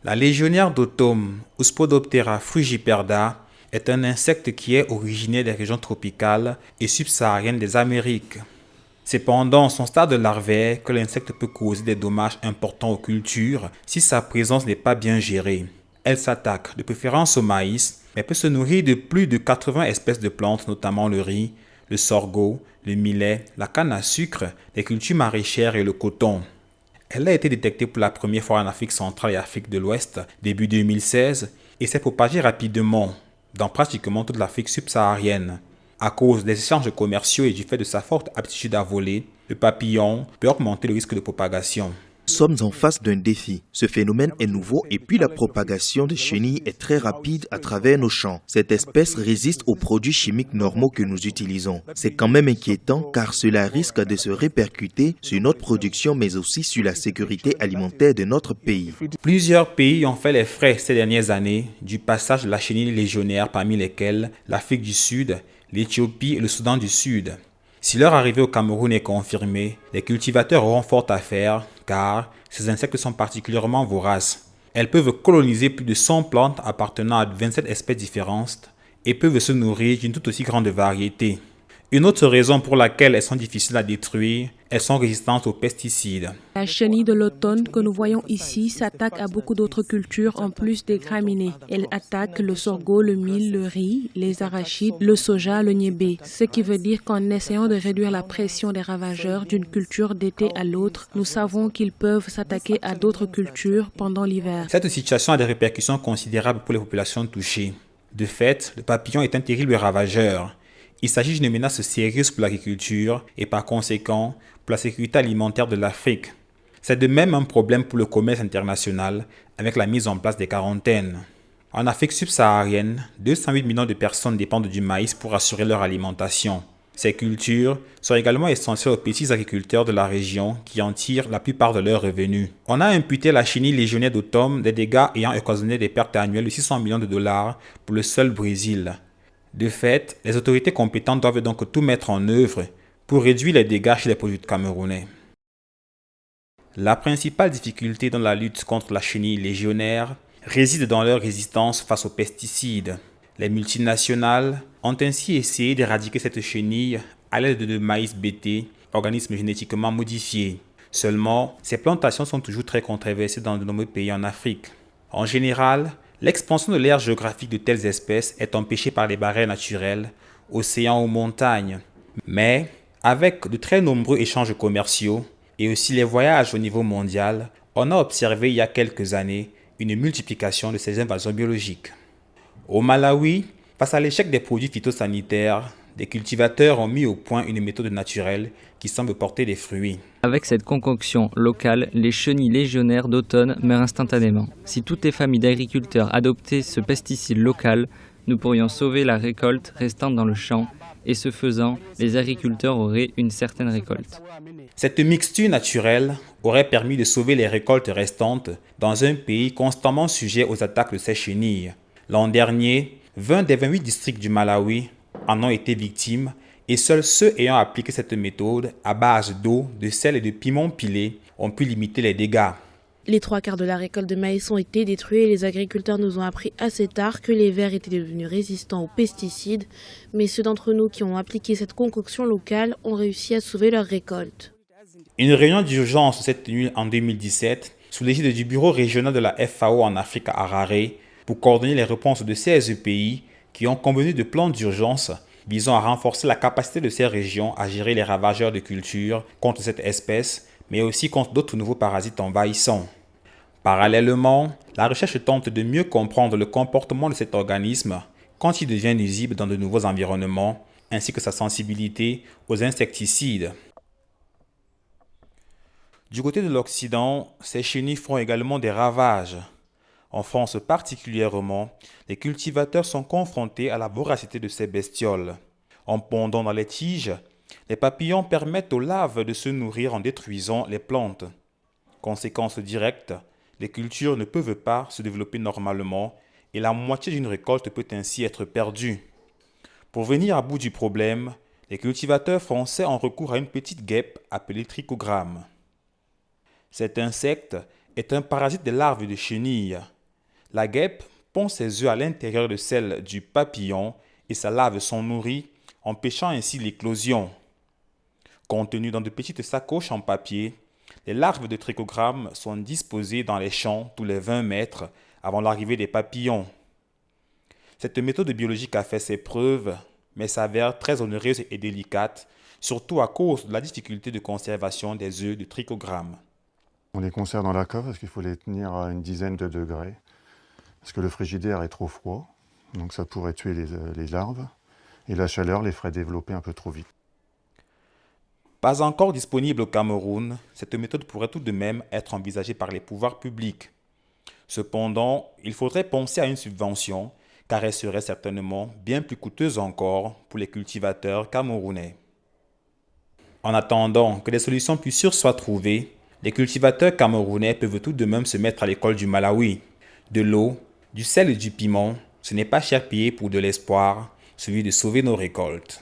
La légionnaire d'automne, Spodoptera frugiperda, est un insecte qui est originaire des régions tropicales et subsahariennes des Amériques. Cependant, son stade larvaire que l'insecte peut causer des dommages importants aux cultures si sa présence n'est pas bien gérée. Elle s'attaque de préférence au maïs, mais peut se nourrir de plus de 80 espèces de plantes, notamment le riz, le sorgho, le millet, la canne à sucre, les cultures maraîchères et le coton. Elle a été détectée pour la première fois en Afrique centrale et Afrique de l'Ouest début 2016 et s'est propagée rapidement dans pratiquement toute l'Afrique subsaharienne. À cause des échanges commerciaux et du fait de sa forte aptitude à voler, le papillon peut augmenter le risque de propagation. Nous sommes en face d'un défi. Ce phénomène est nouveau et puis la propagation des chenilles est très rapide à travers nos champs. Cette espèce résiste aux produits chimiques normaux que nous utilisons. C'est quand même inquiétant car cela risque de se répercuter sur notre production mais aussi sur la sécurité alimentaire de notre pays. Plusieurs pays ont fait les frais ces dernières années du passage de la chenille légionnaire, parmi lesquels l'Afrique du Sud, l'Éthiopie et le Soudan du Sud. Si leur arrivée au Cameroun est confirmée, les cultivateurs auront fort à faire car ces insectes sont particulièrement voraces. Elles peuvent coloniser plus de 100 plantes appartenant à 27 espèces différentes et peuvent se nourrir d'une tout aussi grande variété. Une autre raison pour laquelle elles sont difficiles à détruire, elles sont résistantes aux pesticides. La chenille de l'automne que nous voyons ici s'attaque à beaucoup d'autres cultures en plus des graminées. Elle attaque le sorgho, le mil, le riz, les arachides, le soja, le niébé. Ce qui veut dire qu'en essayant de réduire la pression des ravageurs d'une culture d'été à l'autre, nous savons qu'ils peuvent s'attaquer à d'autres cultures pendant l'hiver. Cette situation a des répercussions considérables pour les populations touchées. De fait, le papillon est un terrible ravageur. Il s'agit d'une menace sérieuse pour l'agriculture et par conséquent pour la sécurité alimentaire de l'Afrique. C'est de même un problème pour le commerce international avec la mise en place des quarantaines. En Afrique subsaharienne, 208 millions de personnes dépendent du maïs pour assurer leur alimentation. Ces cultures sont également essentielles aux petits agriculteurs de la région qui en tirent la plupart de leurs revenus. On a imputé à la chenille légionnaire d'automne des dégâts ayant occasionné des pertes annuelles de 600 millions de dollars pour le seul Brésil. De fait, les autorités compétentes doivent donc tout mettre en œuvre pour réduire les dégâts chez les producteurs camerounais. La principale difficulté dans la lutte contre la chenille légionnaire réside dans leur résistance face aux pesticides. Les multinationales ont ainsi essayé d'éradiquer cette chenille à l'aide de maïs BT, organismes génétiquement modifiés. Seulement, ces plantations sont toujours très controversées dans de nombreux pays en Afrique. En général, l'expansion de l'aire géographique de telles espèces est empêchée par les barrières naturelles, océans ou montagnes. Mais, avec de très nombreux échanges commerciaux et aussi les voyages au niveau mondial, on a observé il y a quelques années une multiplication de ces invasions biologiques. Au Malawi, face à l'échec des produits phytosanitaires, des cultivateurs ont mis au point une méthode naturelle qui semble porter des fruits. Avec cette concoction locale, les chenilles légionnaires d'automne meurent instantanément. Si toutes les familles d'agriculteurs adoptaient ce pesticide local, nous pourrions sauver la récolte restante dans le champ et ce faisant, les agriculteurs auraient une certaine récolte. Cette mixture naturelle aurait permis de sauver les récoltes restantes dans un pays constamment sujet aux attaques de ces chenilles. L'an dernier, 20 des 28 districts du Malawi en ont été victimes et seuls ceux ayant appliqué cette méthode à base d'eau, de sel et de piment pilé ont pu limiter les dégâts. Les 3/4 de la récolte de maïs ont été détruits et les agriculteurs nous ont appris assez tard que les vers étaient devenus résistants aux pesticides, mais ceux d'entre nous qui ont appliqué cette concoction locale ont réussi à sauver leur récolte. Une réunion d'urgence s'est tenue en 2017 sous l'égide du bureau régional de la FAO en Afrique à Harare pour coordonner les réponses de 16 pays qui ont convenu de plans d'urgence visant à renforcer la capacité de ces régions à gérer les ravageurs de culture contre cette espèce, mais aussi contre d'autres nouveaux parasites envahissants. Parallèlement, la recherche tente de mieux comprendre le comportement de cet organisme quand il devient nuisible dans de nouveaux environnements, ainsi que sa sensibilité aux insecticides. Du côté de l'Occident, ces chenilles font également des ravages. En France particulièrement, les cultivateurs sont confrontés à la voracité de ces bestioles. En pondant dans les tiges, les papillons permettent aux larves de se nourrir en détruisant les plantes. Conséquence directe, les cultures ne peuvent pas se développer normalement et la moitié d'une récolte peut ainsi être perdue. Pour venir à bout du problème, les cultivateurs français ont recours à une petite guêpe appelée trichogramme. Cet insecte est un parasite des larves de chenilles. La guêpe pond ses œufs à l'intérieur de celle du papillon et sa larve s'en nourrit, empêchant ainsi l'éclosion. Contenues dans de petites sacoches en papier, les larves de trichogrammes sont disposées dans les champs tous les 20 mètres avant l'arrivée des papillons. Cette méthode biologique a fait ses preuves, mais s'avère très onéreuse et délicate, surtout à cause de la difficulté de conservation des œufs de trichogrammes. On les conserve dans la cave parce qu'il faut les tenir à une dizaine de degrés, parce que le frigidaire est trop froid, donc ça pourrait tuer les larves, et la chaleur les ferait développer un peu trop vite. Pas encore disponible au Cameroun, cette méthode pourrait tout de même être envisagée par les pouvoirs publics. Cependant, il faudrait penser à une subvention, car elle serait certainement bien plus coûteuse encore pour les cultivateurs camerounais. En attendant que des solutions plus sûres soient trouvées, les cultivateurs camerounais peuvent tout de même se mettre à l'école du Malawi. De l'eau, du sel et du piment, ce n'est pas cher payé pour de l'espoir, celui de sauver nos récoltes.